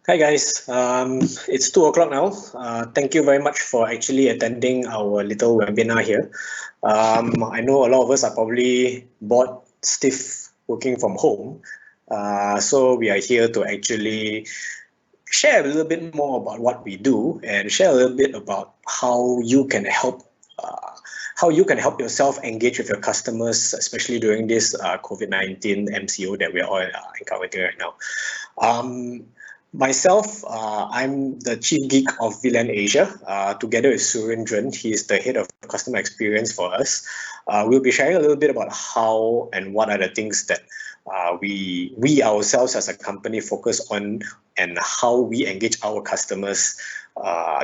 Hi guys, it's 2 o'clock now. Thank you very much for actually attending our little webinar here. I know a lot of us are probably bored, stiff, working from home. So we are here to actually share a little bit more about what we do and share a little bit about how you can help yourself engage with your customers, especially during this COVID-19 MCO that we are all encountering right now. Myself, I'm the chief geek of VLAN Asia, together with Surendran. He is the head of customer experience for us. We'll be sharing a little bit about how and what are the things that we ourselves as a company focus on and how we engage our customers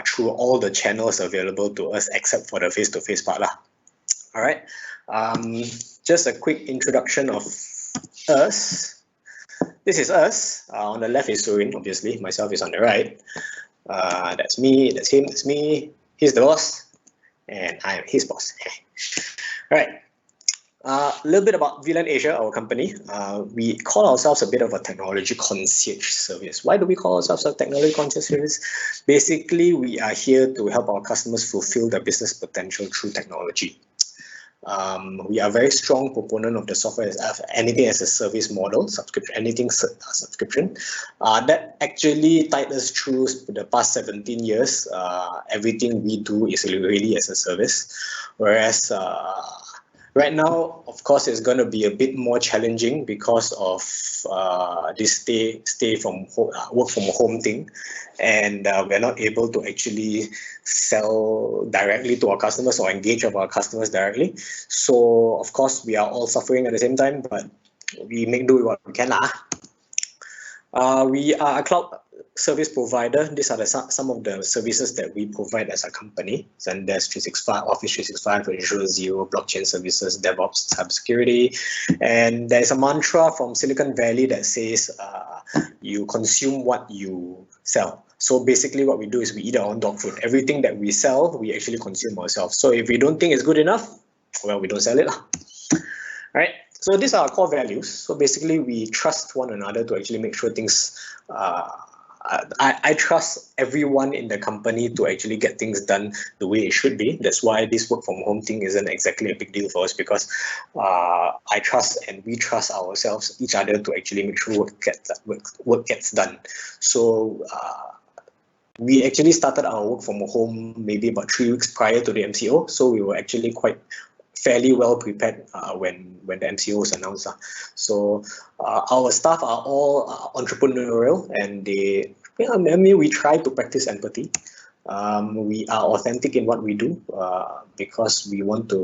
through all the channels available to us except for the face-to-face part lah. All right. Just a quick introduction of us. This is us. On the left is Surin, obviously. Myself is on the right. That's me, that's him, that's me. He's the boss, and I am his boss. All right. A little bit about VLAN Asia, our company. We call ourselves a bit of a technology concierge service. Why do we call ourselves a technology concierge service? Basically, we are here to help our customers fulfill their business potential through technology. We are very strong proponent of the software as anything as a service model, anything subscription. That actually tied us through the past 17 years. Everything we do is really as a service, whereas right now, of course, it's going to be a bit more challenging because of this work from home thing, and we're not able to actually sell directly to our customers or engage with our customers directly. So, of course, we are all suffering at the same time, but we make do with what we can lah. We are a cloud service provider. These are some of the services that we provide as a company. Zendesk 365, Office 365, Azure Zero, blockchain services, DevOps, cybersecurity. And there's a mantra from Silicon Valley that says you consume what you sell. So basically what we do is we eat our own dog food. Everything that we sell, we actually consume ourselves. So if we don't think it's good enough, well, we don't sell it. All right. So these are our core values. So basically we trust one another to actually make sure things I trust everyone in the company to actually get things done the way it should be. That's why this work from home thing isn't exactly a big deal for us, because I trust and we trust ourselves, each other, to actually make sure work gets done. So we actually started our work from home maybe about 3 weeks prior to the MCO. So we were actually fairly well prepared when the MCO was announced. So our staff are all entrepreneurial, and we try to practice empathy. We are authentic in what we do because we want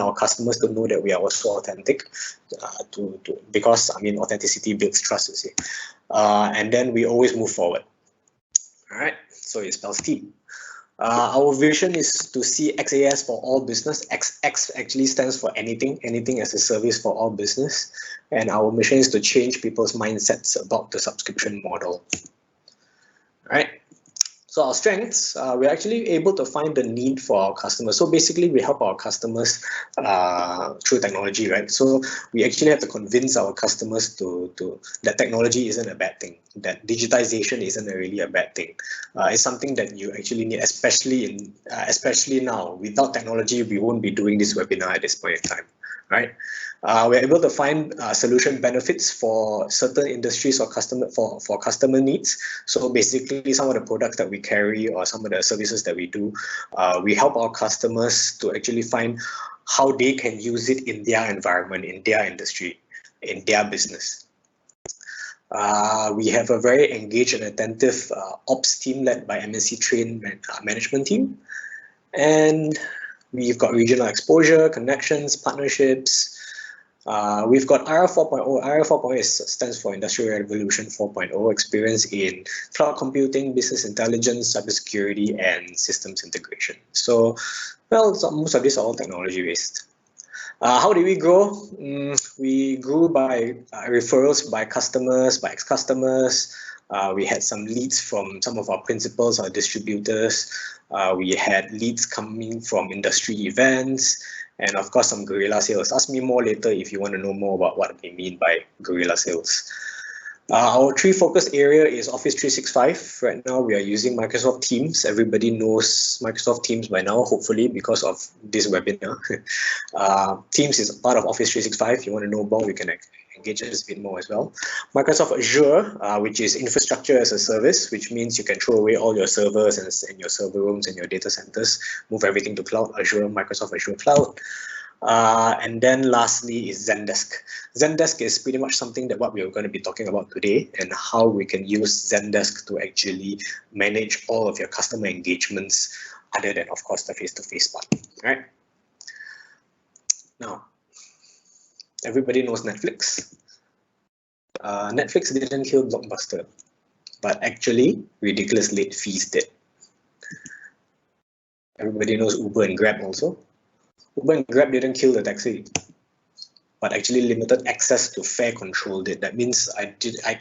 our customers to know that we are also authentic. Because authenticity builds trust, you see. And then we always move forward. All right. So it spells team. Our vision is to see XAS for all business. X actually stands for anything as a service for all business. And our mission is to change people's mindsets about the subscription model. All right. So our strengths, we're actually able to find the need for our customers. So basically we help our customers through technology, right? So we actually have to convince our customers that technology isn't a bad thing, that digitization isn't really a bad thing. It's something that you actually need, especially now. Without technology, we won't be doing this webinar at this point in time, right? We're able to find solution benefits for certain industries or for customer needs. So basically, some of the products that we carry or some of the services that we do, we help our customers to actually find how they can use it in their environment, in their industry, in their business. We have a very engaged and attentive ops team led by MNC trained management team. And we've got regional exposure, connections, partnerships. We've got IRA 4.0. IRA 4.0 stands for Industrial Revolution 4.0, experience in cloud computing, business intelligence, cybersecurity, and systems integration. So, well, most of these are all technology based. How did we grow? We grew by referrals by customers, by ex-customers. We had some leads from some of our principals or distributors. We had leads coming from industry events, and of course some guerrilla sales. Ask me more later if you want to know more about what we mean by guerrilla sales. Our three focus area is Office 365. Right now, we are using Microsoft Teams. Everybody knows Microsoft Teams by now, hopefully, because of this webinar. Teams is part of Office 365. If you want to know more, we can engage us a bit more as well. Microsoft Azure, which is infrastructure as a service, which means you can throw away all your servers and your server rooms and your data centers, move everything to cloud, Azure, Microsoft Azure Cloud. And then lastly is Zendesk. Zendesk is pretty much something that what we are going to be talking about today, and how we can use Zendesk to actually manage all of your customer engagements, other than, of course, the face-to-face part, right? Now, everybody knows Netflix. Netflix didn't kill Blockbuster, but actually ridiculous late fees did. Everybody knows Uber and Grab also. Uber and Grab didn't kill the taxi, but actually limited access to fare control did. That means I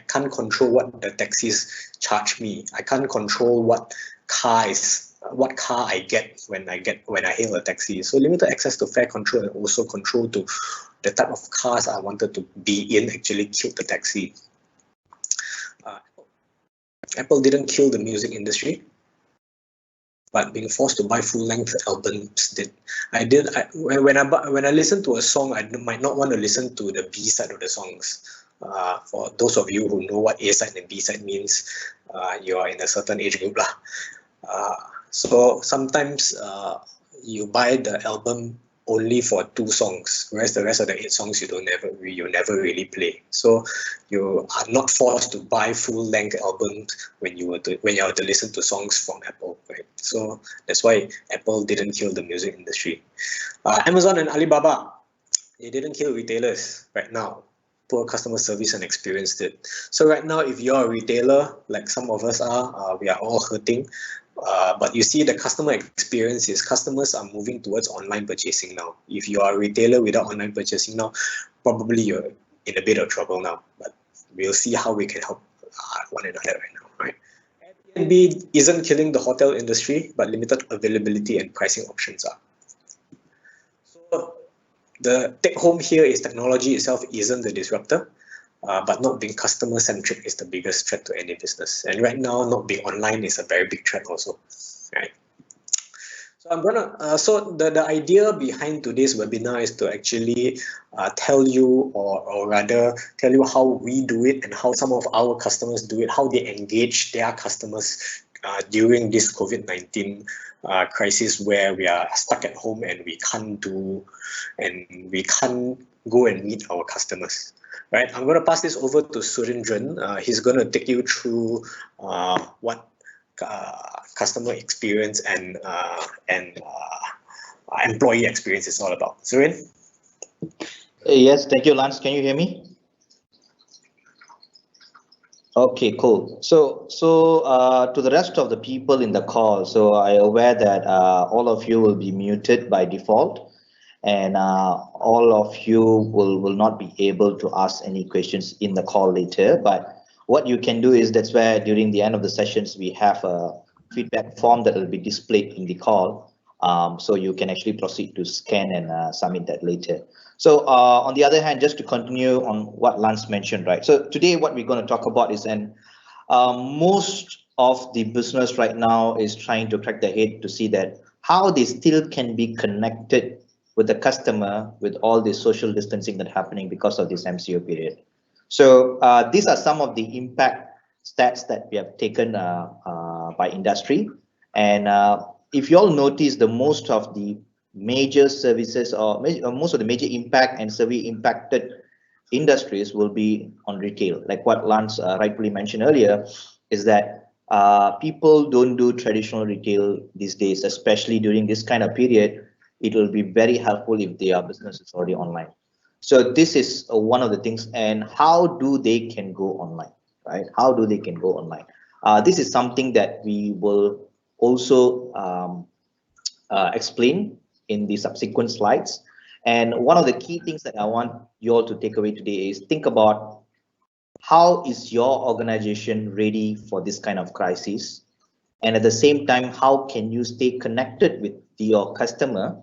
can't control what the taxis charge me. I can't control what car I get when I hail a taxi. So limited access to fare control and also control to the type of cars I wanted to be in actually killed the taxi. Apple didn't kill the music industry, but being forced to buy full-length albums did. When I listen to a song, I might not want to listen to the B-side of the songs. For those of you who know what A-side and B-side means, you are in a certain age group lah. So sometimes you buy the album only for 2 songs, whereas the rest of the 8 songs you never really play. So you are not forced to buy full-length albums when you are to listen to songs from Apple, right? So that's why Apple didn't kill the music industry. Amazon and Alibaba, they didn't kill retailers right now. Poor customer service and experience did. So right now, if you're a retailer, like some of us are, we are all hurting. But you see the customer experience is customers are moving towards online purchasing now. If you are a retailer without online purchasing now, probably you're in a bit of trouble now. But we'll see how we can help one another right now, right? Airbnb isn't killing the hotel industry, but limited availability and pricing options are. So the take home here is technology itself isn't the disruptor. But not being customer-centric is the biggest threat to any business. And right now, not being online is a very big threat also, right? So I'm gonna. So the idea behind today's webinar is to actually tell you, or rather tell you how we do it and how some of our customers do it, how they engage their customers during this COVID-19 crisis, where we are stuck at home and we can't go and meet our customers. Right, I'm going to pass this over to Surendran. He's going to take you through what customer experience and employee experience is all about. Suren? Yes, thank you, Lance. Can you hear me? Okay, cool. So to the rest of the people in the call, so I am aware that all of you will be muted by default. And all of you will not be able to ask any questions in the call later. But what you can do is, that's where during the end of the sessions we have a feedback form that will be displayed in the call. So you can actually proceed to scan and submit that later. So on the other hand, just to continue on what Lance mentioned, right? So today what we're going to talk about is most of the business right now is trying to crack their head to see that how they still can be connected with the customer with all the social distancing that's happening because of this MCO period. So these are some of the impact stats that we have taken by industry. And if you all notice, the most of the major services or most of the major impact and survey impacted industries will be on retail. Like what Lance rightfully mentioned earlier, is that people don't do traditional retail these days, especially during this kind of period. It will be very helpful if their business is already online. So this is one of the things. And how do they can go online, right? How do they can go online? This is something that we will also explain in the subsequent slides. And one of the key things that I want you all to take away today is think about how is your organization ready for this kind of crisis? And at the same time, how can you stay connected with your customer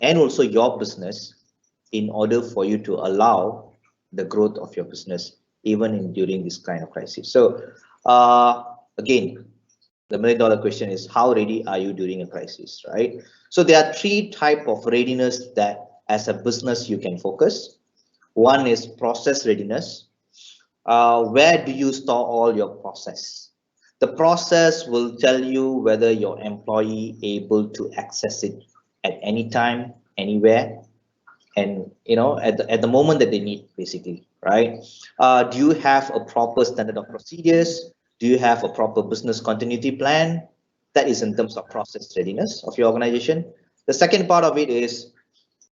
and also your business in order for you to allow the growth of your business even during this kind of crisis. So again, the million-dollar question is, how ready are you during a crisis, right? So there are three types of readiness that as a business you can focus. One is process readiness. Where do you store all your process? The process will tell you whether your employee able to access it at any time, anywhere, and at the moment that they need, basically, right? Do you have a proper standard of procedures? Do you have a proper business continuity plan? That is in terms of process readiness of your organization. The second part of it is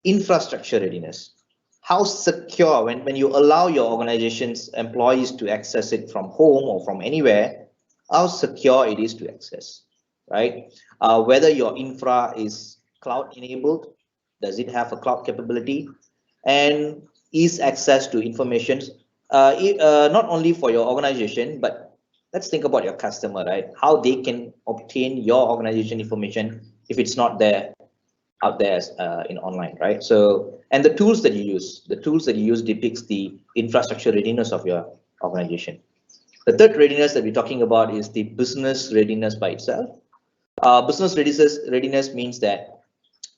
infrastructure readiness. How secure, when you allow your organization's employees to access it from home or from anywhere, how secure it is to access, right? Whether your infra is cloud enabled, does it have a cloud capability, and is access to information, not only for your organization, but let's think about your customer, right? How they can obtain your organization information if it's not there out there in online, right? So, and the tools that you use depicts the infrastructure readiness of your organization. The third readiness that we're talking about is the business readiness by itself. Business readiness means that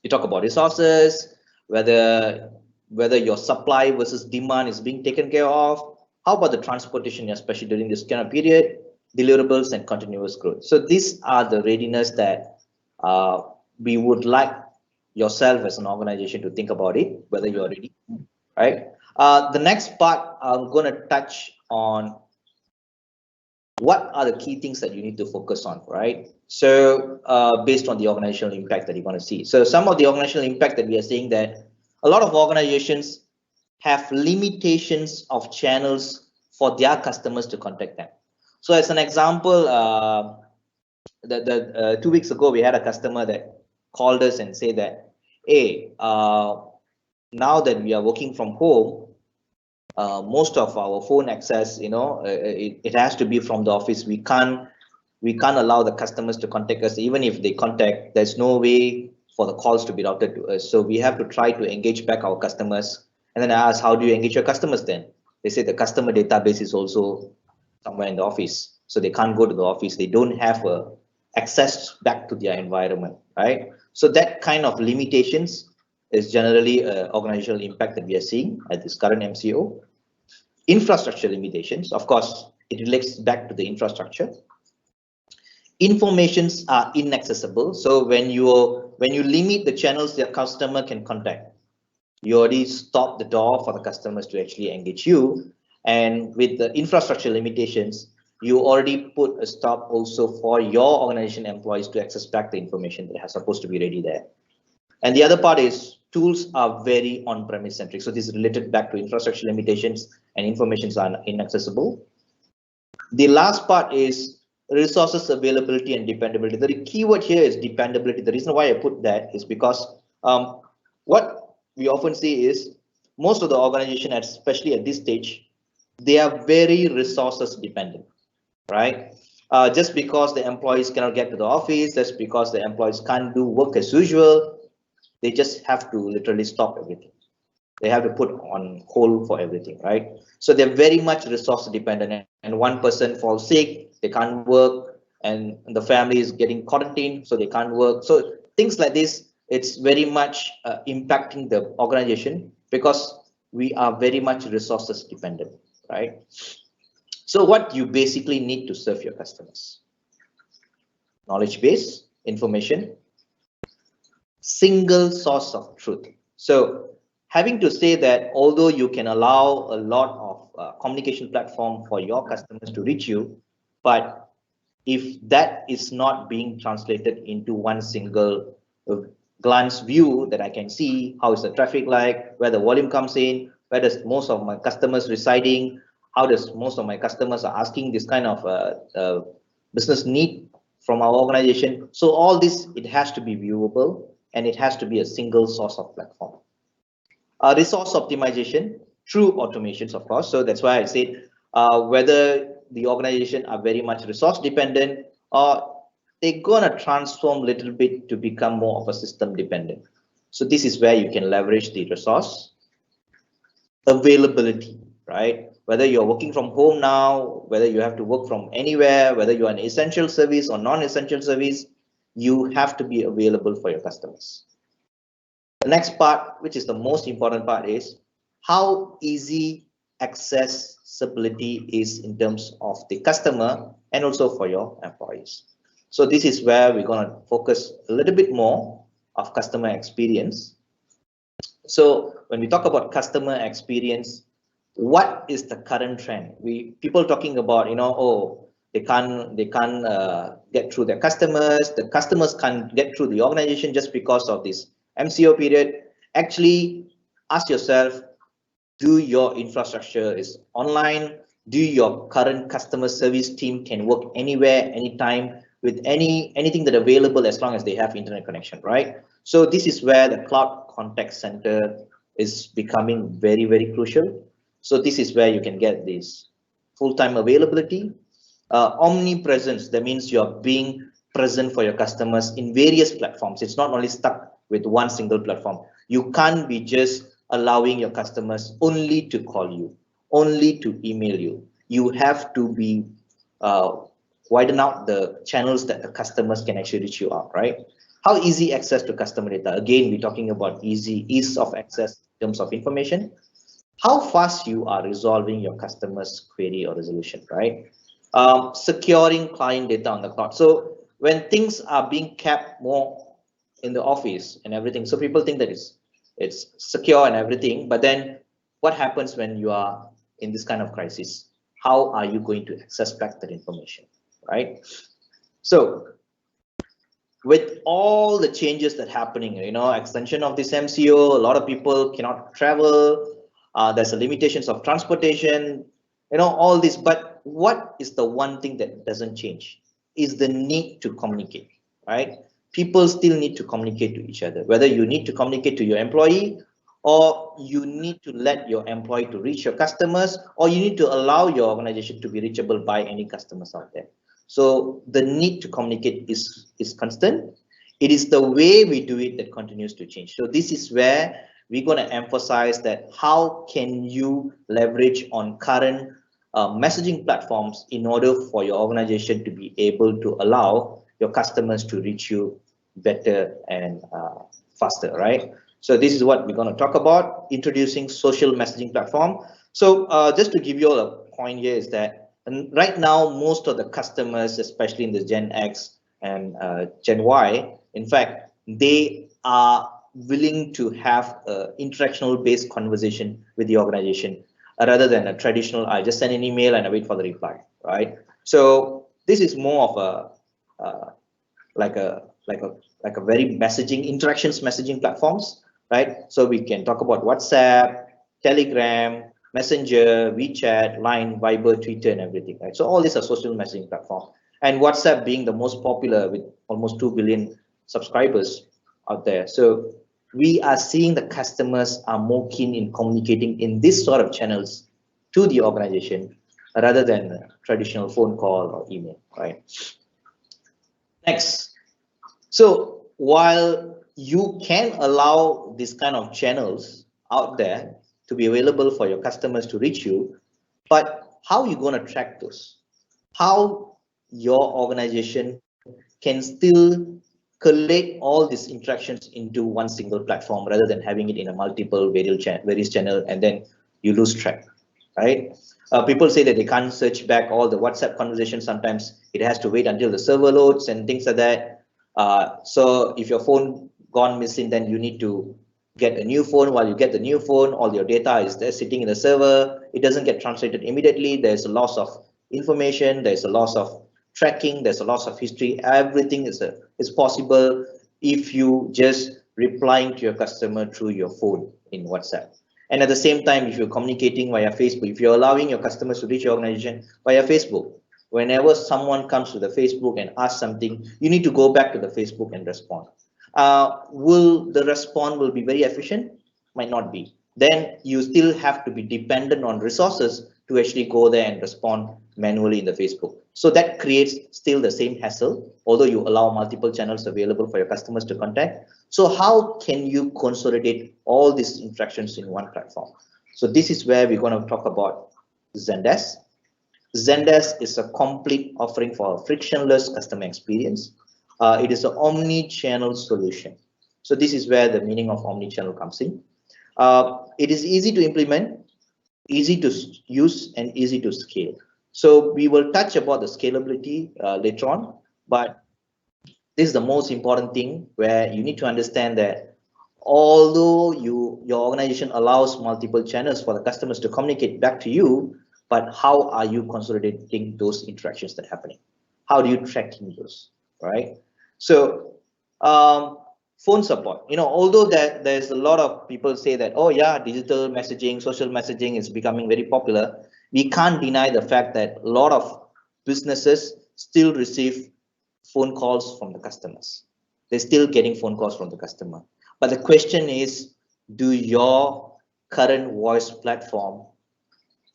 you talk about resources, whether your supply versus demand is being taken care of. How about the transportation, especially during this kind of period, deliverables and continuous growth. So these are the readiness that we would like yourself as an organization to think about it, whether you're ready, right? The next part, I'm going to touch on what are the key things that you need to focus on, right? So based on the organizational impact that you're going to see. So some of the organizational impact that we are seeing, that a lot of organizations have limitations of channels for their customers to contact them. So as an example, 2 weeks ago, we had a customer that called us and said that, hey, now that we are working from home, most of our phone access, it has to be from the office. We can't allow the customers to contact us. Even if they contact, there's no way for the calls to be routed to us. So we have to try to engage back our customers. And then I asked, how do you engage your customers then? They say the customer database is also somewhere in the office. So they can't go to the office. They don't have access back to their environment, right? So that kind of limitations is generally organizational impact that we are seeing at this current MCO. Infrastructure limitations, of course, it relates back to the infrastructure. Informations are inaccessible. So when you limit the channels your customer can contact, you already stop the door for the customers to actually engage you. And with the infrastructure limitations, you already put a stop also for your organization employees to access back the information that is supposed to be ready there. And the other part is tools are very on-premise centric. So this is related back to infrastructure limitations, and informations are inaccessible. The last part is resources availability and dependability. The keyword here is dependability. The reason why I put that is because what we often see is most of the organization, especially at this stage, they are very resources dependent, right? Just because the employees cannot get to the office, just because the employees can't do work as usual, they just have to literally stop everything. They have to put on hold for everything, right? So they're very much resource dependent, and one person falls sick, they can't work, and the family is getting quarantined, so they can't work. So things like this, it's very much impacting the organization because we are very much resources dependent, right? So what you basically need to serve your customers: knowledge base, information, single source of truth. So having to say that although you can allow a lot of communication platform for your customers to reach you, but if that is not being translated into one single glance view that I can see, how is the traffic like, where the volume comes in, where does most of my customers residing, how does most of my customers are asking this kind of business need from our organization. So all this, it has to be viewable, and it has to be a single source of platform. Resource optimization through automations, of course. So that's why I said whether the organization are very much resource dependent, or they're gonna transform a little bit to become more of a system dependent. So this is where you can leverage the resource availability, right? whether you're working from home now, whether you have to work from anywhere, whether you're an essential service or non-essential service, you have to be available for your customers. The next part, which is the most important part, is how easy accessibility is in terms of the customer and also for your employees. So this is where we're going to focus a little bit more of customer experience. So when we talk about customer experience, what is the current trend? People talking about, oh, they can't get through their customers. The customers can't get through the organization just because of this MCO period. Actually, ask yourself, do your infrastructure is online? Do your current customer service team can work anywhere, anytime, with anything that available as long as they have internet connection, right? So this is where the cloud contact center is becoming very, very crucial. So this is where you can get this full-time availability, omnipresence. That means you're being present for your customers in various platforms. It's not only stuck with one single platform. You can't be just allowing your customers only to call you, only to email you. You have to be widen out the channels that the customers can actually reach you out, right? How easy access to customer data? Again, we're talking about ease of access in terms of information. How fast you are resolving your customer's query or resolution, right? Securing client data on the cloud. So when things are being kept more in the office and everything, so people think that it's secure and everything, but then what happens when you are in this kind of crisis? How are you going to access back that information, right? So with all the changes that happening, extension of this MCO, a lot of people cannot travel. There's a limitations of transportation, all this. But what is the one thing that doesn't change? Is the need to communicate, right? People still need to communicate to each other, whether you need to communicate to your employee, or you need to let your employee to reach your customers, or you need to allow your organization to be reachable by any customers out there. So the need to communicate is constant. It is the way we do it that continues to change. So this is where we're going to emphasize that how can you leverage on current messaging platforms in order for your organization to be able to allow your customers to reach you better and faster, right? So this is what we're going to talk about, introducing social messaging platform. So just to give you all a point here is that, and right now, most of the customers, especially in the Gen X and Gen Y, in fact, they are willing to have an interactional based conversation with the organization rather than a traditional, I just send an email and I wait for the reply, right? So this is more of like a very interactions messaging platforms, right? So we can talk about WhatsApp, Telegram, Messenger, WeChat, Line, Viber, Twitter, and everything, right? So all these are social messaging platforms, and WhatsApp being the most popular with almost 2 billion subscribers out there. So we are seeing the customers are more keen in communicating in this sort of channels to the organization rather than a traditional phone call or email, right? Next, so while you can allow this kind of channels out there to be available for your customers to reach you, but how are you going to track those? How your organization can still collate all these interactions into one single platform rather than having it in a multiple various channel, and then you lose track, right? People say that they can't search back all the WhatsApp conversations. Sometimes it has to wait until the server loads and things like that. So if your phone gone missing, then you need to get a new phone. While you get the new phone, all your data is there sitting in the server. It doesn't get translated immediately. There's a loss of information. There's a loss of tracking. There's a loss of history. Everything is possible if you just replying to your customer through your phone in WhatsApp. And at the same time, if you're communicating via Facebook, if you're allowing your customers to reach your organization via Facebook, whenever someone comes to the Facebook and asks something, you need to go back to the Facebook and respond. Will the response will be very efficient? Might not be. Then you still have to be dependent on resources to actually go there and respond manually in the Facebook. So that creates still the same hassle, although you allow multiple channels available for your customers to contact. So how can you consolidate all these interactions in one platform? So this is where we're going to talk about Zendesk. Zendesk is a complete offering for a frictionless customer experience. It is an omni-channel solution. So this is where the meaning of omni-channel comes in. It is easy to implement, easy to use, and easy to scale. So we will touch about the scalability later on, but this is the most important thing where you need to understand that although your organization allows multiple channels for the customers to communicate back to you, but how are you consolidating those interactions that are happening? How do you tracking those, right? So phone support, although that there's a lot of people say that, oh yeah, digital messaging, social messaging is becoming very popular, we can't deny the fact that a lot of businesses still receive phone calls from the customers. They're still getting phone calls from the customer. But the question is, do your current voice platform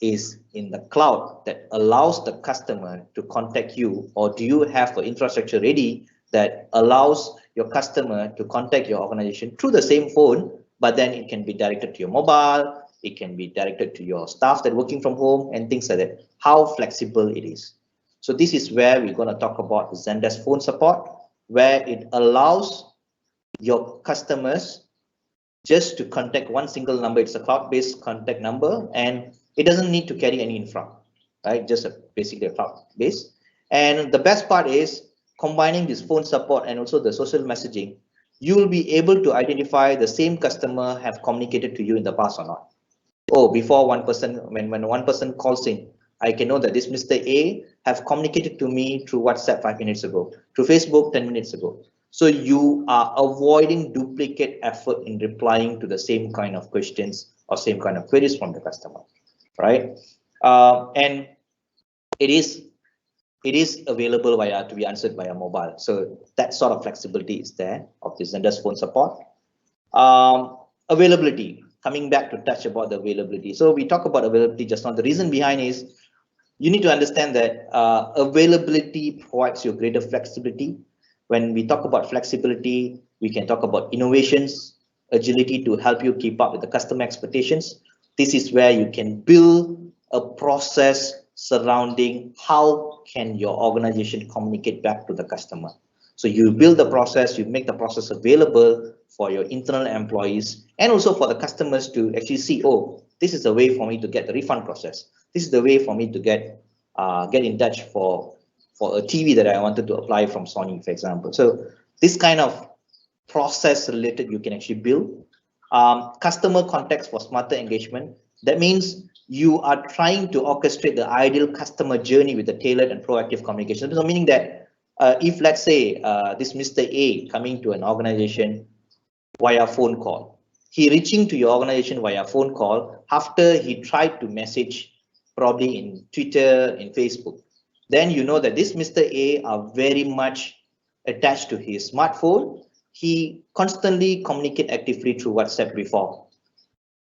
is in the cloud that allows the customer to contact you, or do you have an infrastructure ready that allows your customer to contact your organization through the same phone, but then it can be directed to your mobile, it can be directed to your staff that are working from home and things like that, how flexible it is. So this is where we're going to talk about Zendesk phone support, where it allows your customers just to contact one single number. It's a cloud-based contact number, and it doesn't need to carry any infra, right? Just basically a cloud-based. And the best part is combining this phone support and also the social messaging, you will be able to identify the same customer have communicated to you in the past or not. Oh, before one person, when one person calls in, I can know that this Mr. A have communicated to me through WhatsApp 5 minutes ago, through Facebook 10 minutes ago. So you are avoiding duplicate effort in replying to the same kind of questions or same kind of queries from the customer, right? And it is available to be answered via mobile. So that sort of flexibility is there of the Zendesk phone support. Availability, coming back to touch about the availability. So we talk about availability just now. The reason behind is you need to understand that availability provides you greater flexibility. When we talk about flexibility, we can talk about innovations, agility to help you keep up with the customer expectations. This is where you can build a process surrounding how can your organization communicate back to the customer. So you build the process, you make the process available for your internal employees and also for the customers to actually see, oh, this is the way for me to get the refund process. This is the way for me to get in touch for a TV that I wanted to apply from Sony, for example. So this kind of process related you can actually build. Customer context for smarter engagement. That means you are trying to orchestrate the ideal customer journey with the tailored and proactive communication. So meaning that if let's say this Mr. A coming to an organization via phone call, he reaching to your organization via phone call after he tried to message probably in Twitter, in Facebook, then you know that this Mr. A are very much attached to his smartphone. He constantly communicate actively through WhatsApp before.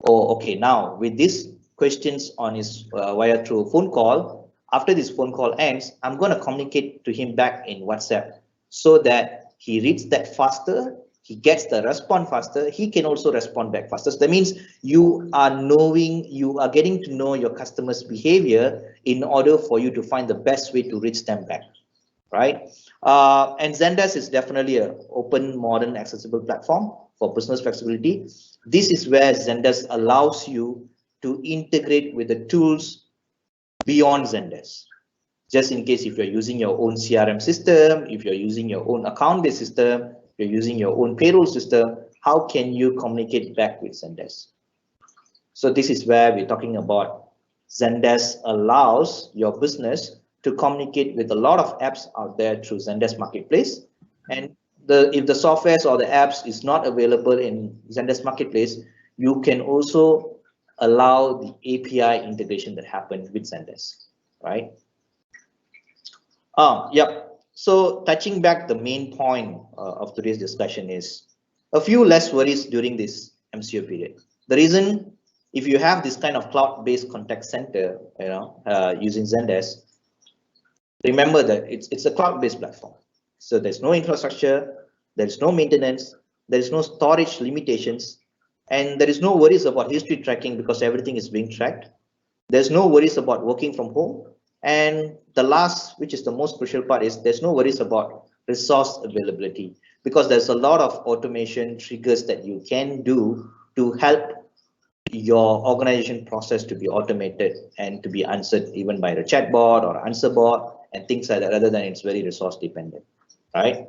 Oh, okay, now with these questions on his via through phone call, after this phone call ends, I'm going to communicate to him back in WhatsApp so that he reads that faster, he gets the response faster, he can also respond back faster. So that means you are getting to know your customers' behavior in order for you to find the best way to reach them back, right? And Zendesk is definitely an open, modern, accessible platform for business flexibility. This is where Zendesk allows you to integrate with the tools beyond Zendesk. Just in case if you're using your own CRM system, if you're using your own account-based system, you're using your own payroll system, how can you communicate back with Zendesk? So this is where we're talking about Zendesk allows your business to communicate with a lot of apps out there through Zendesk Marketplace. And if the softwares or the apps is not available in Zendesk Marketplace, you can also allow the API integration that happens with Zendesk, right? Yep. So touching back, the main point of today's discussion is a few less worries during this MCO period. The reason, if you have this kind of cloud-based contact center, using Zendesk, remember that it's a cloud-based platform. So there's no infrastructure, there's no maintenance, there's no storage limitations, and there is no worries about history tracking because everything is being tracked. There's no worries about working from home. And the last, which is the most crucial part, is there's no worries about resource availability, because there's a lot of automation triggers that you can do to help your organization process to be automated and to be answered even by the chatbot or answer bot and things like that, rather than it's very resource dependent, right?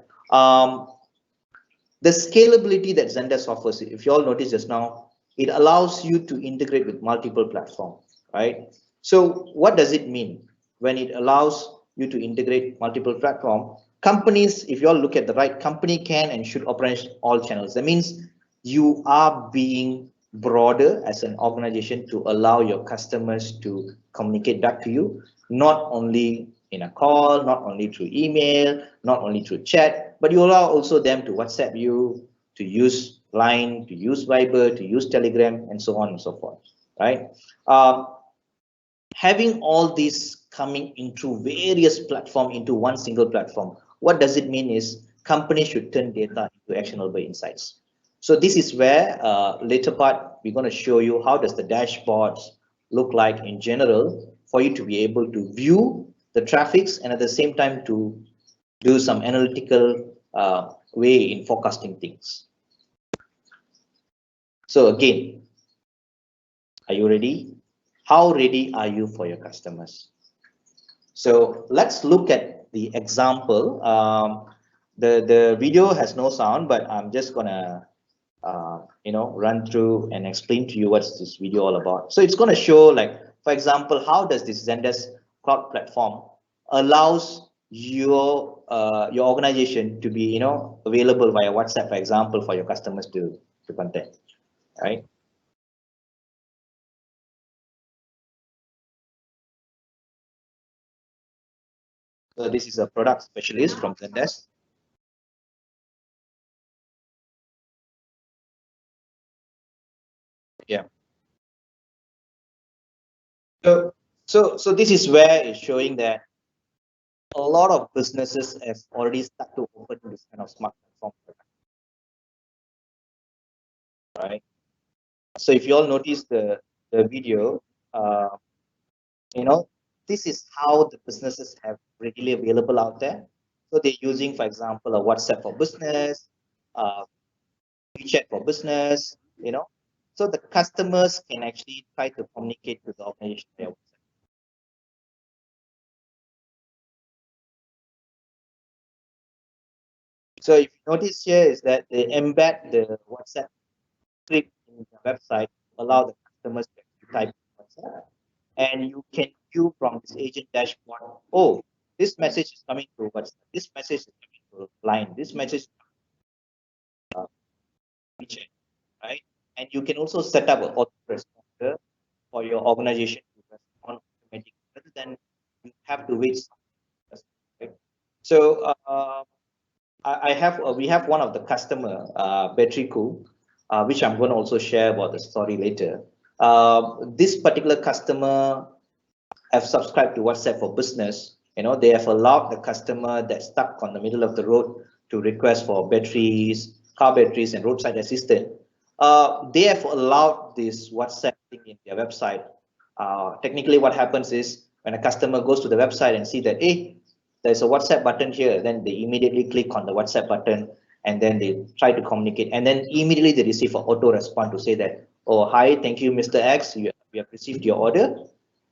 The scalability that Zendesk offers, if you all notice just now, it allows you to integrate with multiple platforms, right? So what does it mean when it allows you to integrate multiple platforms? Companies, if you all look at the right, company can and should operate all channels. That means you are being broader as an organization to allow your customers to communicate back to you, not only in a call, not only through email, not only through chat, but you allow also them to WhatsApp you, to use Line, to use Viber, to use Telegram, and so on and so forth, right? Having all these coming into various platforms into one single platform, what does it mean is companies should turn data into actionable insights. So this is where later part we're going to show you how does the dashboards look like in general for you to be able to view the traffics and at the same time to do some analytical way in forecasting things. So again, are you ready? How ready are you for your customers? So let's look at the example. The video has no sound, but I'm just gonna run through and explain to you what's this video all about. So it's gonna show, like, for example, how does this Zendesk cloud platform allows your organization to be available via WhatsApp, for example, for your customers to contact, right? So this is a product specialist from Zendesk. Yeah. So this is where it's showing that a lot of businesses have already started to open this kind of smart platform, right? So if you all notice the video, uh, this is how the businesses have readily available out there. So they're using, for example, a WhatsApp for business, uh, WeChat for business, so the customers can actually try to communicate with the organization via WhatsApp. So if you notice here is that they embed the WhatsApp script in the website to allow the customers to actually type WhatsApp, and you can view from this agent dashboard, oh, this message is coming through WhatsApp, this message is coming through Line, this message uh, WeChat, right? And you can also set up an autoresponder for your organization to respond automatically rather than you have to wait. Right? So we have one of the customer, Battery Cool, which I'm going to also share about the story later. This particular customer have subscribed to WhatsApp for business. They have allowed the customer that's stuck on the middle of the road to request for batteries, car batteries, and roadside assistance. They have allowed this WhatsApp thing in their website. Technically, what happens is when a customer goes to the website and see that, hey, there's a WhatsApp button here, then they immediately click on the WhatsApp button and then they try to communicate, and then immediately they receive an auto response to say that, oh, hi, thank you, Mr. X, we have received your order.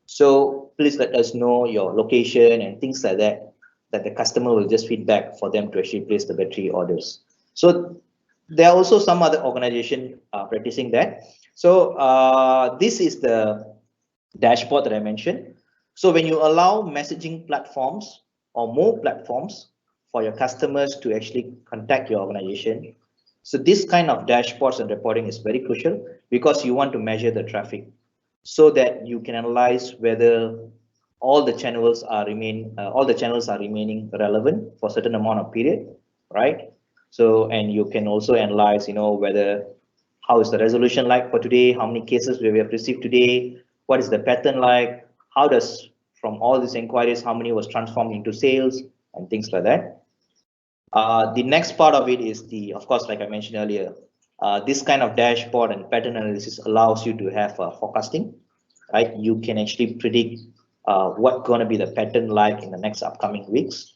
So please let us know your location and things like that, that the customer will just feedback for them to actually place the battery orders. So there are also some other organization practicing that. So this is the dashboard that I mentioned. So when you allow messaging platforms or more platforms for your customers to actually contact your organization, so this kind of dashboards and reporting is very crucial because you want to measure the traffic so that you can analyze whether all the channels are remaining relevant for a certain amount of period, right? So, and you can also analyze, whether how is the resolution like for today, how many cases we have received today, what is the pattern like, how does from all these inquiries, how many was transformed into sales and things like that. The next part of it is of course, like I mentioned earlier, this kind of dashboard and pattern analysis allows you to have forecasting. right? You can actually predict what's going to be the pattern like in the next upcoming weeks.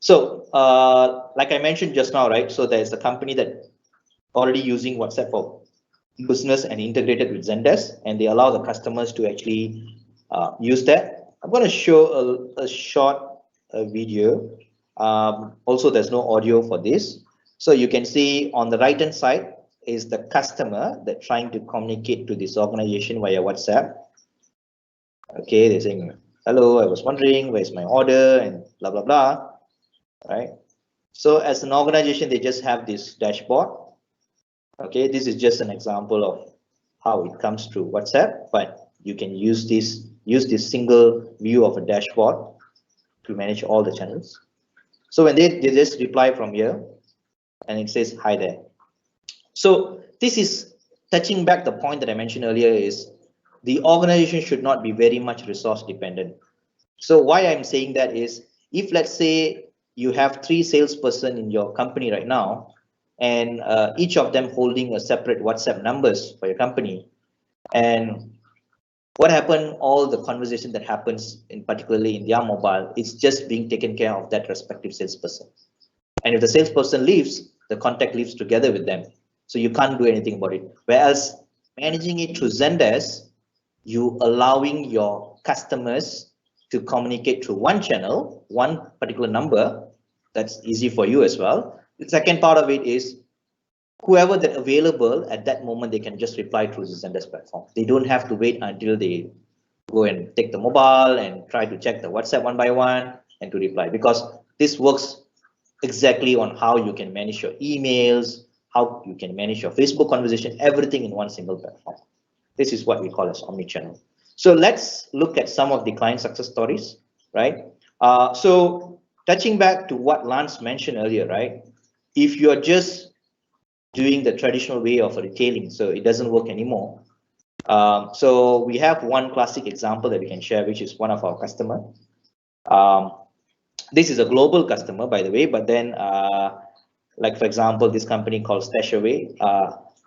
So like I mentioned just now, right? So there's a company that already using WhatsApp for business and integrated with Zendesk, and they allow the customers to actually use that. I'm going to show a short video. Also, there's no audio for this. So you can see on the right hand side is the customer that trying to communicate to this organization via WhatsApp. Okay, they're saying, hello, I was wondering where's my order and blah, blah, blah, right? So as an organization, they just have this dashboard. Okay, this is just an example of how it comes through WhatsApp, but you can use this single view of a dashboard to manage all the channels. So when they just reply from here and it says hi there. So this is touching back the point that I mentioned earlier is the organization should not be very much resource dependent. So why I'm saying that is if let's say you have 3 salesperson in your company right now, and each of them holding a separate WhatsApp numbers for your company, and what happened, all the conversation that happens in particularly in their mobile, it's just being taken care of that respective salesperson. And if the salesperson leaves, the contact leaves together with them. So you can't do anything about it. Whereas managing it through Zendesk, you allowing your customers to communicate through one channel, one particular number. That's easy for you as well. The second part of it is whoever that available at that moment, they can just reply through the Zendesk platform. They don't have to wait until they go and take the mobile and try to check the WhatsApp one by one and to reply, because this works exactly on how you can manage your emails, how you can manage your Facebook conversation, everything in one single platform. This is what we call as omnichannel. So let's look at some of the client success stories, right? So touching back to what Lance mentioned earlier, right? If you're just doing the traditional way of retailing, so it doesn't work anymore. So we have one classic example that we can share, which is one of our customer. This is a global customer, by the way, but then like for example, this company called Stashaway.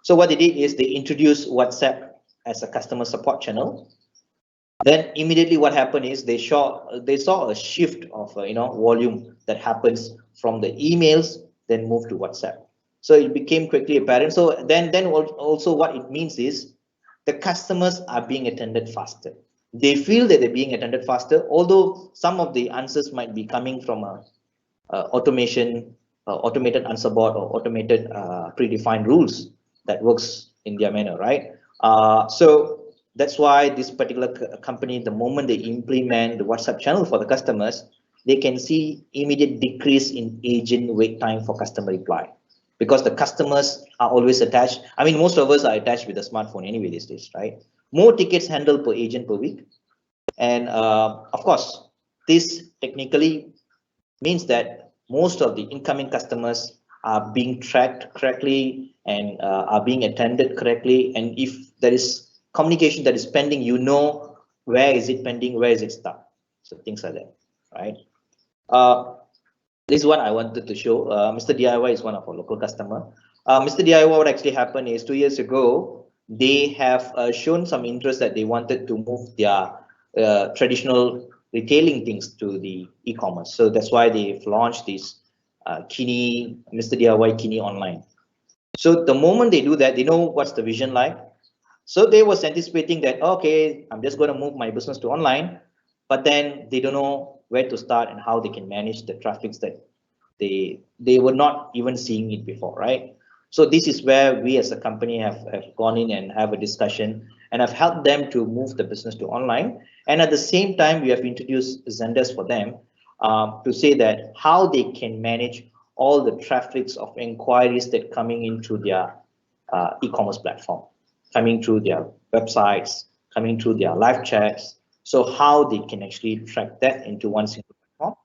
So what they did is they introduced WhatsApp as a customer support channel. Then immediately what happened is they saw a shift of volume that happens from the emails, then move to WhatsApp. So it became quickly apparent. So then also what it means is the customers are being attended faster. They feel that they're being attended faster, although some of the answers might be coming from a automated answer bot or automated predefined rules that works in their manner, right? So that's why this particular company, the moment they implement the WhatsApp channel for the customers, they can see immediate decrease in agent wait time for customer reply, because the customers are always attached. I mean, most of us are attached with a smartphone anyway these days, right? More tickets handled per agent per week. And of course, this technically means that most of the incoming customers are being tracked correctly and are being attended correctly. And if there is communication that is pending, you know where is it pending, where is it stuck. So things like that, right? This is what I wanted to show. Mr. DIY is one of our local customer. Mr. DIY, what actually happened is 2 years ago, they have shown some interest that they wanted to move their traditional retailing things to the e-commerce. So that's why they've launched this Kini, Mr. DIY Kini online. So the moment they do that, they know what's the vision like. So they was anticipating that, okay, I'm just going to move my business to online, but then they don't know where to start and how they can manage the traffics that they were not even seeing it before, right? So this is where we as a company have gone in and have a discussion and have helped them to move the business to online. And at the same time, we have introduced Zendesk for them to say that how they can manage all the traffics of inquiries that coming into their e-commerce platform, coming through their websites, coming through their live chats. So how they can actually track that into one single platform.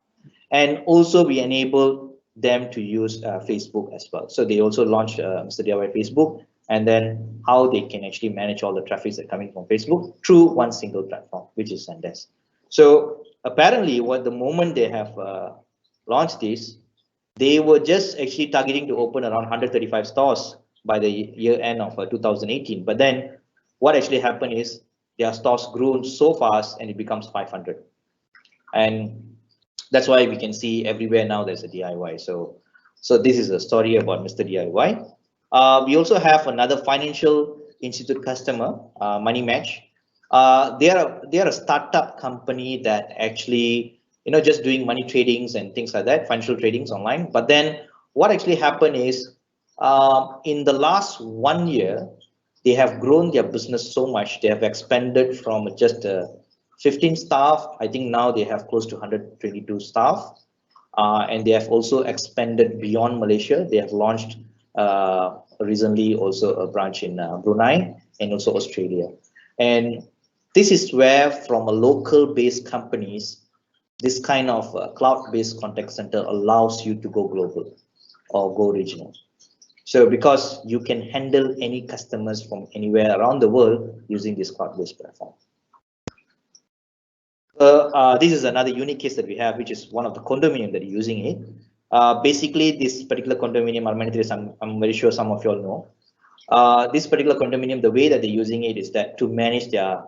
And also we enable them to use Facebook as well. So they also launched Mr. DIY Facebook, and then how they can actually manage all the traffic that coming from Facebook through one single platform, which is Zendesk. So apparently what the moment they have launched this, they were just actually targeting to open around 135 stores by the year end of 2018. But then what actually happened is their stores grew so fast and it becomes 500. And that's why we can see everywhere now there's a DIY. So this is a story about Mr. DIY. We also have another financial institute customer, Money Match. They are a startup company that actually, just doing money tradings and things like that, financial tradings online. But then what actually happened is, in the last 1 year, they have grown their business so much. They have expanded from just 15 staff. I think now they have close to 122 staff. And they have also expanded beyond Malaysia. They have launched recently also a branch in Brunei and also Australia. And this is where, from a local based companies, this kind of cloud-based contact center allows you to go global or go regional. So because you can handle any customers from anywhere around the world using this cloud-based platform. This is another unique case that we have, which is one of the condominium that are using it. Basically, this particular condominium, I'm very sure some of you all know. This particular condominium, the way that they're using it is that to manage their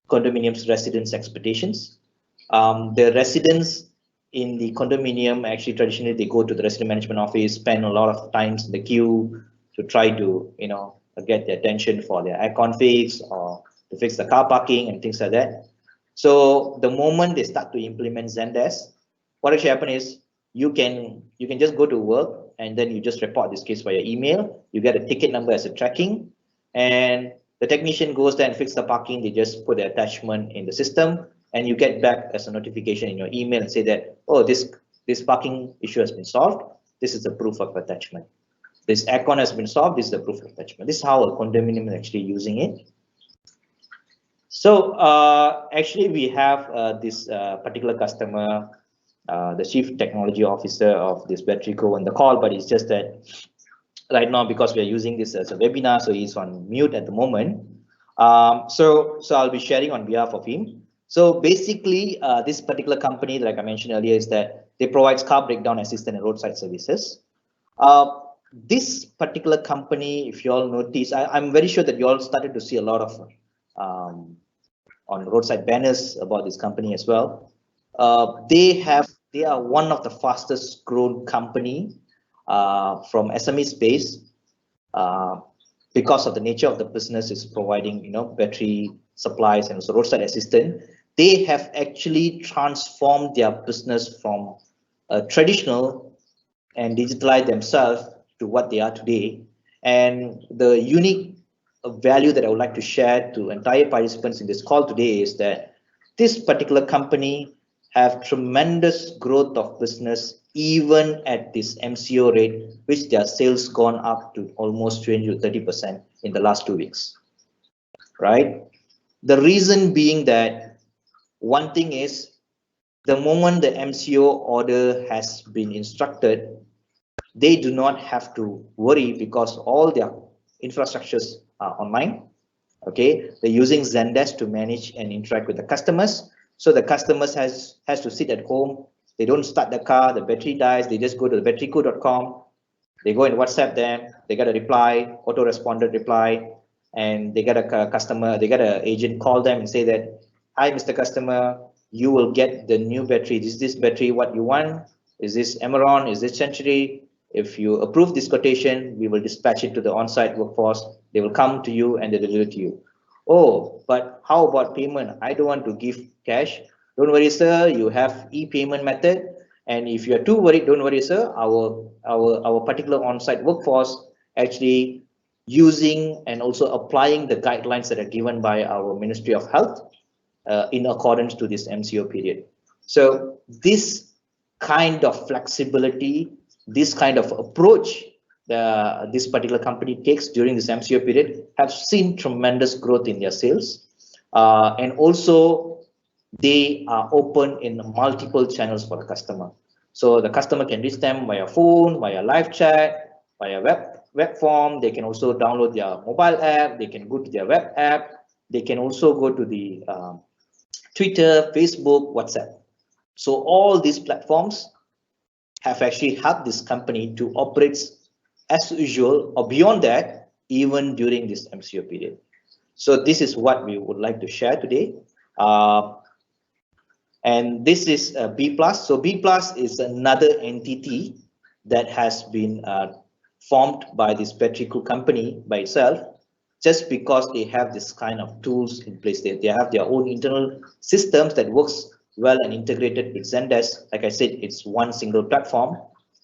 condominium's residents' expectations. The residents in the condominium, actually traditionally they go to the resident management office, spend a lot of times in the queue to try to get their attention for their aircon fix or to fix the car parking and things like that. So the moment they start to implement Zendesk, what actually happens is you can just go to work and then you just report this case via email. You get a ticket number as a tracking, and the technician goes there and fix the parking. They just put the attachment in the system, and you get back as a notification in your email and say that, oh, this parking issue has been solved. This is the proof of attachment. This aircon has been solved. This is the proof of attachment. This is how a condominium is actually using it. So actually, we have this particular customer, the chief technology officer of this battery co on the call, but it's just that right now, because we are using this as a webinar, so he's on mute at the moment. So I'll be sharing on behalf of him. So basically, this particular company, like I mentioned earlier, is that they provide car breakdown assistance and roadside services. This particular company, if you all notice, I'm very sure that you all started to see a lot of on roadside banners about this company as well. They are one of the fastest grown company from SME space, because of the nature of the business is providing battery supplies and also roadside assistance. They have actually transformed their business from traditional and digitalized themselves to what they are today. And the unique value that I would like to share to entire participants in this call today is that this particular company have tremendous growth of business even at this MCO rate, which their sales gone up to almost 20 to 30% in the last 2 weeks, right? The reason being that one thing is the moment the MCO order has been instructed, they do not have to worry because all their infrastructures are online. Okay, they're using Zendesk to manage and interact with the customers. So the customers has to sit at home. They don't start the car, the battery dies. They just go to the batteryco.com. They go and WhatsApp them. They get a reply, auto-responded reply, and they get a customer. They get an agent call them and say that, "Hi, Mr. Customer, you will get the new battery. Is this battery what you want? Is this Emeron? Is this Century? If you approve this quotation, we will dispatch it to the on-site workforce. They will come to you and they deliver to you." Oh, but how about payment? I don't want to give cash. Don't worry, sir. You have e-payment method. And if you are too worried, don't worry, sir. Our particular on-site workforce actually using and also applying the guidelines that are given by our Ministry of Health in accordance to this MCO period. So this kind of flexibility, this kind of approach this particular company takes during this MCO period have seen tremendous growth in their sales. And also they are open in multiple channels for the customer. So the customer can reach them via phone, via live chat, via web form. They can also download their mobile app. They can go to their web app. They can also go to the Twitter, Facebook, WhatsApp. So all these platforms have actually helped this company to operate as usual or beyond that, even during this MCO period. So this is what we would like to share today. And this is B plus. So B plus is another entity that has been formed by this Petrico company by itself, just because they have this kind of tools in place. They have their own internal systems that works well and integrated with Zendesk. Like I said, it's one single platform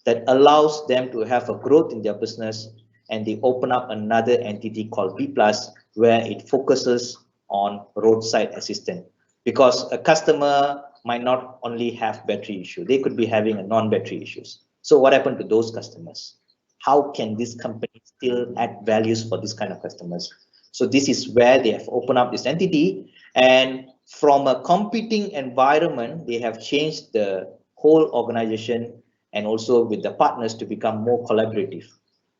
that allows them to have a growth in their business, and they open up another entity called B plus, where it focuses on roadside assistant, because a customer might not only have battery issue, they could be having a non-battery issues. So what happened to those customers? How can this company still add values for this kind of customers? So this is where they have opened up this entity, and from a competing environment, they have changed the whole organization and also with the partners to become more collaborative.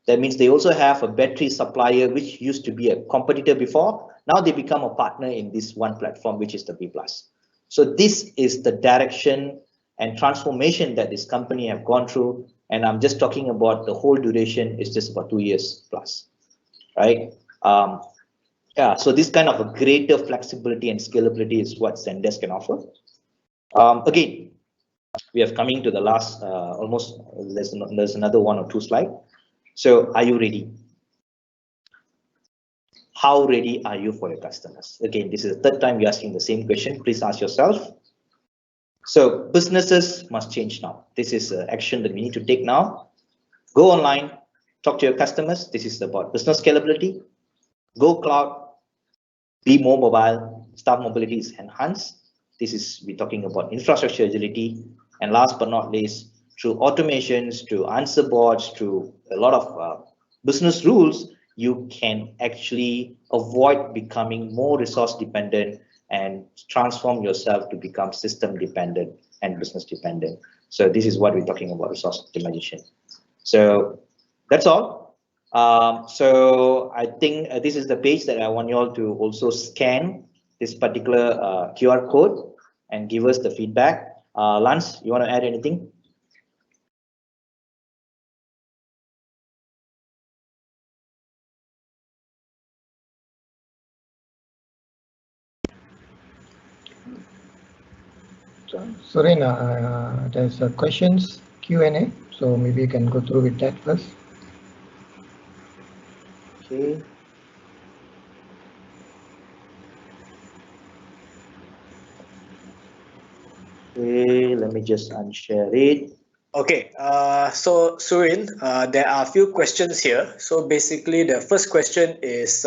That means they also have a battery supplier, which used to be a competitor before. Now they become a partner in this one platform, which is the B plus. So this is the direction and transformation that this company have gone through. And I'm just talking about the whole duration is just about 2 years plus, right? Yeah, so this kind of a greater flexibility and scalability is what Zendesk can offer. Again, we are coming to the last, almost, there's another 1 or 2 slides. So are you ready? How ready are you for your customers? Again, this is the third time you're asking the same question. Please ask yourself. So businesses must change now. This is action that we need to take now. Go online, talk to your customers. This is about business scalability. Go cloud, be more mobile, staff mobility is enhanced. This is, we're talking about infrastructure agility. And last but not least, through automations, through answer boards, through a lot of business rules, you can actually avoid becoming more resource dependent and transform yourself to become system dependent and business dependent. So this is what we're talking about, resource optimization. So that's all. So I think this is the page that I want you all to also scan this particular QR code and give us the feedback. Lance, you want to add anything? Surena, there's a questions Q&A, so maybe you can go through with that first. Okay. Okay, let me just unshare it. Okay, so Surin, there are a few questions here. So basically, the first question is,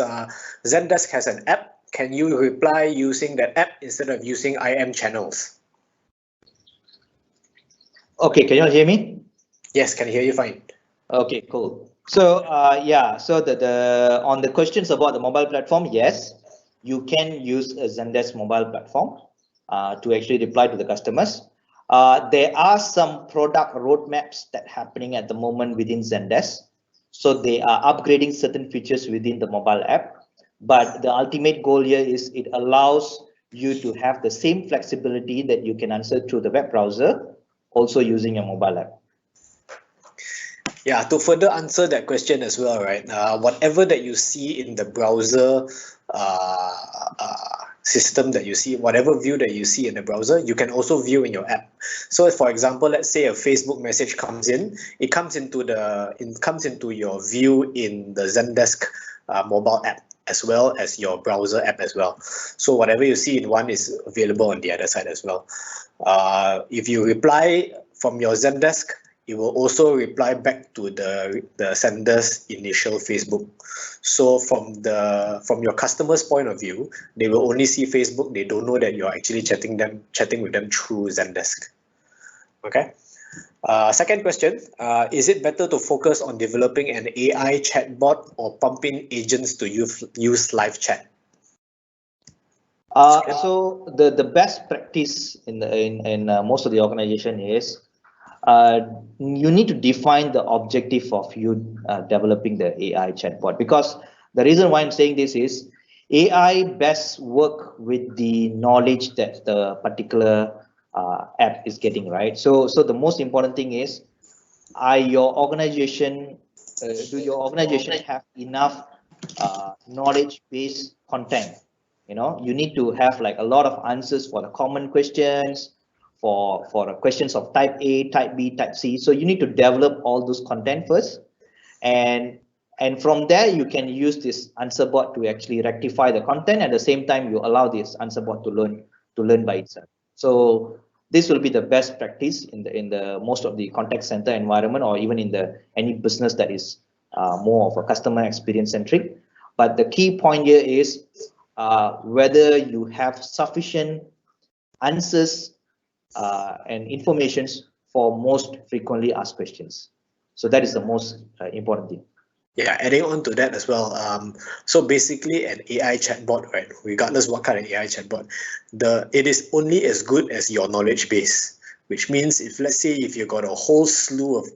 Zendesk has an app. Can you reply using that app instead of using IM channels? Okay, can you all hear me? Yes, can hear you fine. Okay, cool. So yeah, so the on the questions about the mobile platform, yes, you can use a Zendesk mobile platform to actually reply to the customers. There are some product roadmaps that happening at the moment within Zendesk. So they are upgrading certain features within the mobile app. But the ultimate goal here is it allows you to have the same flexibility that you can answer through the web browser, also using your mobile app. Yeah, to further answer that question as well, right? Whatever that you see in the browser system that you see, whatever view that you see in the browser, you can also view in your app. So, for example, let's say a Facebook message comes in, it comes into your view in the Zendesk mobile app, as well as your browser app as well. So whatever you see in one is available on the other side as well. If you reply from your Zendesk, it will also reply back to the sender's initial Facebook. So from your customer's point of view, they will only see Facebook. They don't know that you're actually chatting with them through Zendesk. Okay. Second question, is it better to focus on developing an AI chatbot or pumping agents to use live chat? So the best practice in most of the organization is you need to define the objective of you developing the AI chatbot, because the reason why I'm saying this is AI best work with the knowledge that the particular app is getting, right? So the most important thing is, do your organization have enough knowledge-based content. You need to have like a lot of answers for the common questions, for the questions of type A, type B, type C. So you need to develop all those content first, and from there you can use this answer bot to actually rectify the content. At the same time, you allow this answer bot to learn by itself. So this will be the best practice in the most of the contact center environment, or even in the any business that is more of a customer experience centric. But the key point here is whether you have sufficient answers and informations for most frequently asked questions. So that is the most important thing. Yeah, adding on to that as well. So basically, an AI chatbot, right? Regardless what kind of AI chatbot, it is only as good as your knowledge base. Which means, if let's say if you got a whole slew of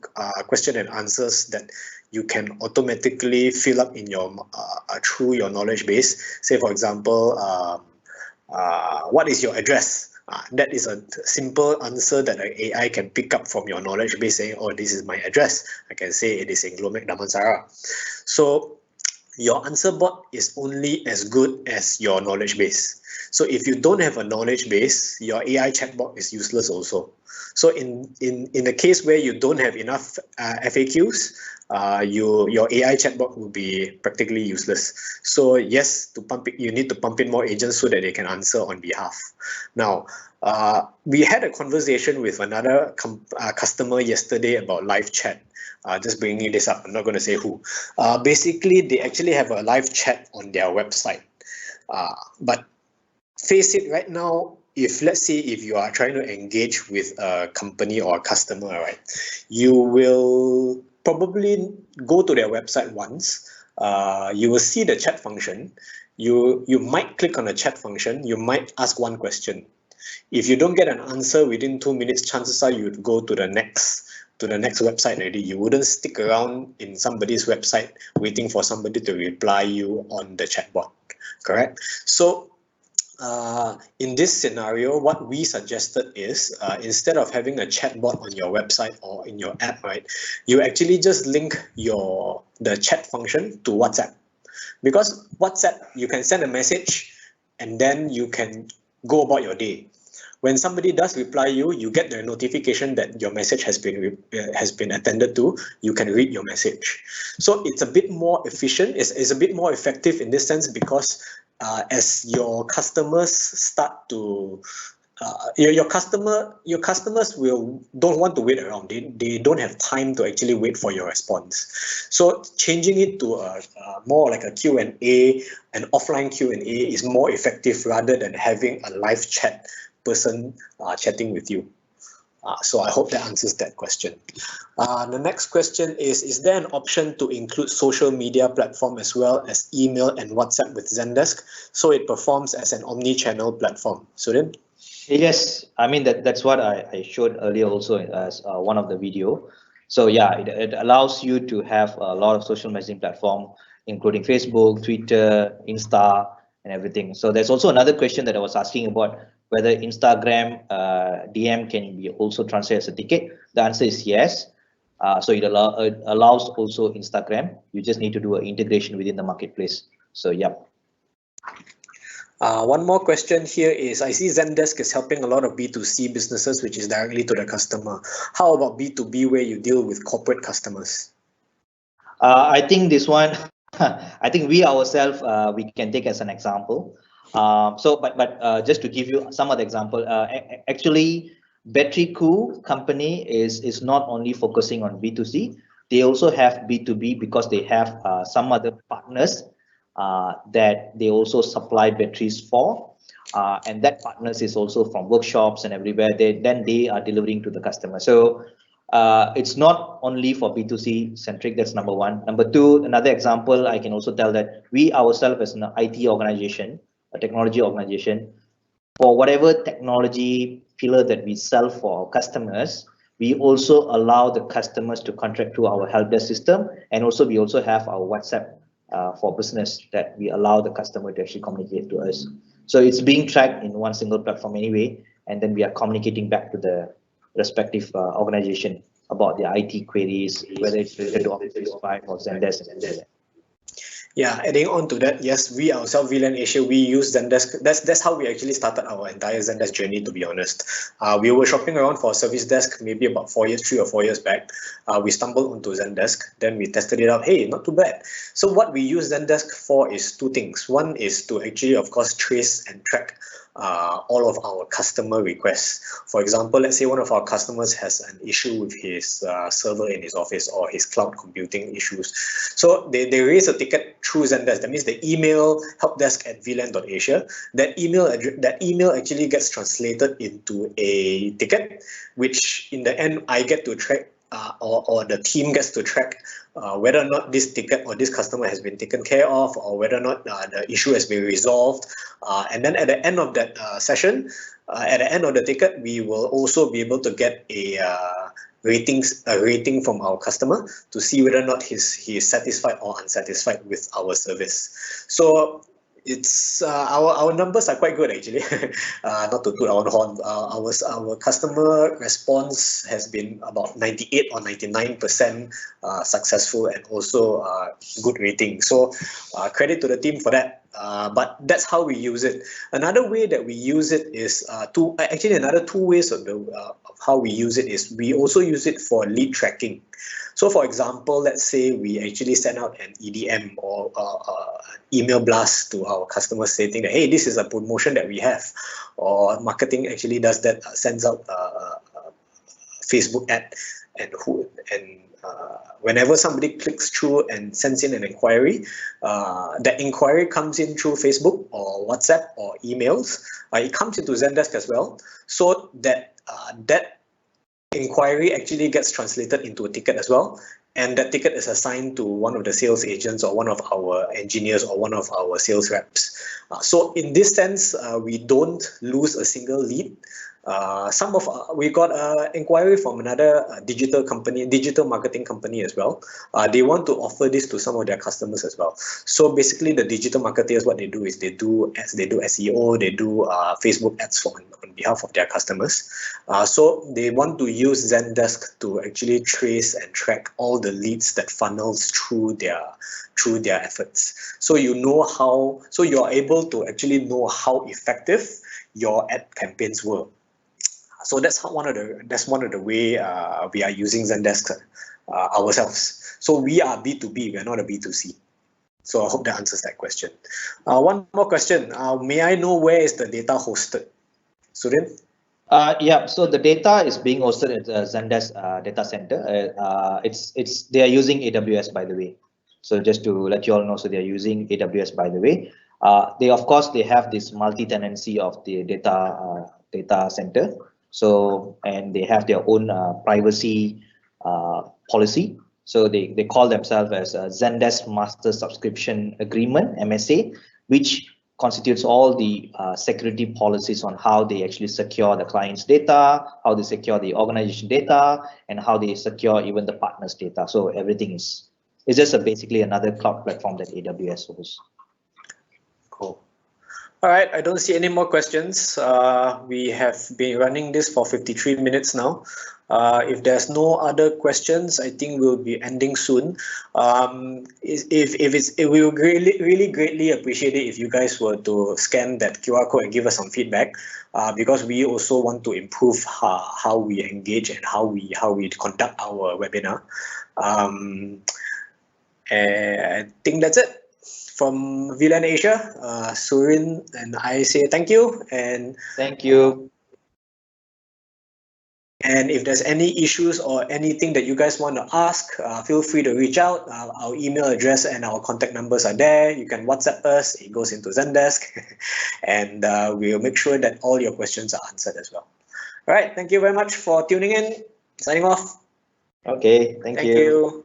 question and answers that you can automatically fill up in your through your knowledge base. Say, for example, what is your address? That is a simple answer that an AI can pick up from your knowledge base, saying, oh, this is my address. I can say it is in Glomek Damansara. So your answer bot is only as good as your knowledge base. So if you don't have a knowledge base, your AI chatbot is useless also. So in the case where you don't have enough FAQs, your AI chatbot will be practically useless. So yes, you need to pump in more agents so that they can answer on behalf. Now, we had a conversation with another customer yesterday about live chat. Just bringing this up, I'm not going to say who. Basically, they actually have a live chat on their website. But face it, right now, let's say if you are trying to engage with a company or a customer, right, you will probably go to their website once. You will see the chat function. You might click on the chat function. You might ask one question. If you don't get an answer within 2 minutes, chances are you would go to the next website already. You wouldn't stick around in somebody's website waiting for somebody to reply you on the chatbot, correct? So in this scenario, what we suggested is instead of having a chatbot on your website or in your app, right, you actually just link the chat function to WhatsApp. Because WhatsApp, you can send a message and then you can go about your day. When somebody does reply you, you get the notification that your message has been attended to. You can read your message. So it's a bit more efficient. It's a bit more effective in this sense because as your customers start to your customers don't want to wait around. They don't have time to actually wait for your response. So changing it to a more like a Q&A, an offline Q&A is more effective rather than having a live chat person chatting with you. So I hope that answers that question. The next question is there an option to include social media platform as well as email and WhatsApp with Zendesk so it performs as an omni-channel platform? Surin? Yes, I mean that's what I showed earlier also as one of the video. So yeah, it allows you to have a lot of social messaging platform, including Facebook, Twitter, Insta, and everything. So there's also another question that I was asking about whether Instagram DM can be also transferred as a ticket. The answer is yes. So it allows also Instagram. You just need to do an integration within the marketplace. So yeah. One more question here is, I see Zendesk is helping a lot of B2C businesses, which is directly to the customer. How about B2B, where you deal with corporate customers? I think this one, I think we ourselves, we can take as an example. But just to give you some other example, actually, Battery Cool company is not only focusing on B2C, they also have B2B because they have some other partners that they also supply batteries for. And that partners is also from workshops and everywhere. Then they are delivering to the customer. So it's not only for B2C centric, that's number one. Number two, another example, I can also tell that we ourselves as an IT organization, a technology organization, for whatever technology pillar that we sell for our customers, we also allow the customers to contract through our help desk system. And also we also have our WhatsApp for business that we allow the customer to actually communicate to us. So it's being tracked in one single platform anyway, and then we are communicating back to the respective organization about their IT queries, whether it's related to Office 365 or Zendesk. Yeah, adding on to that, yes, we ourselves, VLAN Asia, we use Zendesk. That's how we actually started our entire Zendesk journey, to be honest. We were shopping around for a service desk maybe about 3 or 4 years back. We stumbled onto Zendesk, then we tested it out. Hey, not too bad. So what we use Zendesk for is two things. One is to actually, of course, trace and track all of our customer requests. For example, let's say one of our customers has an issue with his server in his office or his cloud computing issues. So they raise a ticket through Zendesk. That means the email helpdesk@vlan.asia. That email actually gets translated into a ticket, which in the end I get to track, or the team gets to track whether or not this ticket or this customer has been taken care of, or whether or not the issue has been resolved. And then at the end of that session, at the end of the ticket, we will also be able to get a rating from our customer to see whether or not he is satisfied or unsatisfied with our service. So it's our numbers are quite good, actually. Not to toot our own horn. Our customer response has been about 98 or 99% successful, and also good rating. So credit to the team for that. But that's how we use it. Another way that we use it is another two ways of how we use it is we also use it for lead tracking. So for example, let's say we actually send out an EDM or email blast to our customers stating that, hey, this is a promotion that we have, or marketing actually does that, sends out a Facebook ad, and whenever somebody clicks through and sends in an inquiry, that inquiry comes in through Facebook or WhatsApp or emails. It comes into Zendesk as well, so that that inquiry actually gets translated into a ticket as well, and that ticket is assigned to one of the sales agents or one of our engineers or one of our sales reps. So in this sense, we don't lose a single lead. We got an inquiry from another digital marketing company as well. They want to offer this to some of their customers as well. So basically, the digital marketers, what they do is they do SEO, they do Facebook ads on behalf of their customers. So they want to use Zendesk to actually trace and track all the leads that funnels through their efforts. So you're able to actually know how effective your ad campaigns were. So that's one of the way we are using Zendesk ourselves. So we are B2B, we are not a B2C. So I hope that answers that question. One more question. May I know where is the data hosted? Surin? Yeah, so the data is being hosted at the Zendesk data center. They are using AWS, by the way. So just to let you all know, so they are using AWS, by the way. They have this multi-tenancy of the data center. So, and they have their own privacy policy. So they call themselves as a Zendesk Master Subscription Agreement, MSA, which constitutes all the security policies on how they actually secure the client's data, how they secure the organization data, and how they secure even the partner's data. So everything is just basically another cloud platform that AWS hosts. Cool. All right, I don't see any more questions. We have been running this for 53 minutes now. If there's no other questions, I think we'll be ending soon. We would really greatly appreciate it if you guys were to scan that QR code and give us some feedback, because we also want to improve how we engage and how we conduct our webinar. And I think that's it. From VLAN Asia, Surin and I say thank you. And thank you. And if there's any issues or anything that you guys want to ask, feel free to reach out. Our email address and our contact numbers are there. You can WhatsApp us. It goes into Zendesk. And we'll make sure that all your questions are answered as well. All right. Thank you very much for tuning in. Signing off. Okay. Thank you.